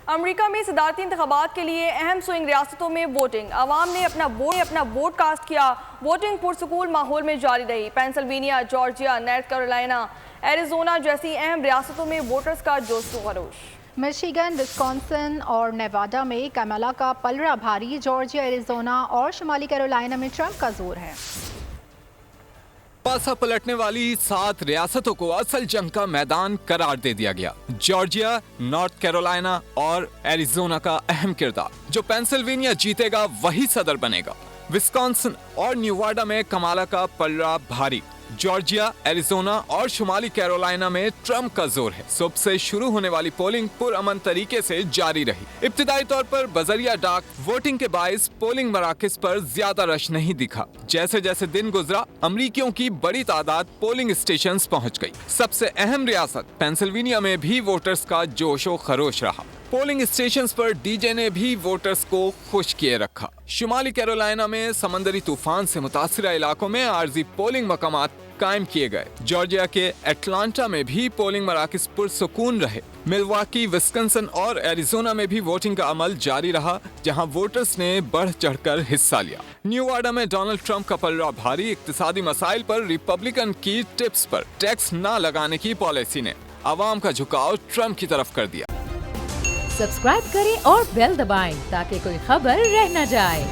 امریکہ میں صدارتی انتخابات کے لیے اہم سوئنگ ریاستوں میں ووٹنگ، عوام نے اپنا ووٹ کاسٹ کیا۔ ووٹنگ پرسکون ماحول میں جاری رہی۔ Pennsylvania, Georgia, north Carolina, Arizona جیسی اہم ریاستوں میں ووٹرز کا جوش و خروش۔ مشیگن، وسکونسن اور نیواڈا میں کمالا کا پلڑا بھاری، جارجیا، ایریزونا اور شمالی کیرولائنا میں ٹرمپ کا زور ہے۔ پاسا پلٹنے والی 7 ریاستوں کو اصل جنگ کا میدان قرار دے دیا گیا۔ جارجیا، نارتھ کیرولائنا اور ایریزونا کا اہم کردار۔ جو پینسلوینیا جیتے گا وہی صدر بنے گا۔ وسکونسن اور نیواڈا میں کمالا کا پلڑا بھاری۔ جارجیا، ایریزونا اور شمالی کیرولائنا میں ٹرمپ کا زور ہے۔ صبح سے شروع ہونے والی پولنگ پرامن طریقے سے جاری رہی۔ ابتدائی طور پر بذریعہ ڈاک ووٹنگ کے باعث پولنگ مراکز پر زیادہ رش نہیں دکھا۔ جیسے جیسے دن گزرا، امریکیوں کی بڑی تعداد پولنگ اسٹیشنز پہنچ گئی۔ سب سے اہم ریاست پینسلوینیا میں بھی ووٹرز کا جوش و خروش رہا۔ پولنگ اسٹیشنز پر ڈی جے نے بھی ووٹرز کو خوش کیے رکھا۔ شمالی کیرولائنا میں سمندری طوفان سے متاثرہ علاقوں میں عارضی پولنگ مقامات قائم کیے گئے۔ جارجیا کے ایٹلانٹا میں بھی پولنگ مراکز پرسکون رہے۔ ملواکی، وسکنسن اور ایریزونا میں بھی ووٹنگ کا عمل جاری رہا، جہاں ووٹرز نے بڑھ چڑھ کر حصہ لیا۔ نیواڈا میں ڈونلڈ ٹرمپ کا پلڑا بھاری۔ اقتصادی مسائل پر ریپبلکن کی ٹپس پر ٹیکس نہ لگانے کی پالیسی نے عوام کا جھکاؤ ٹرمپ کی طرف کر دیا۔ سبسکرائب کریں اور بیل دبائیں تاکہ کوئی خبر رہ نہ جائے۔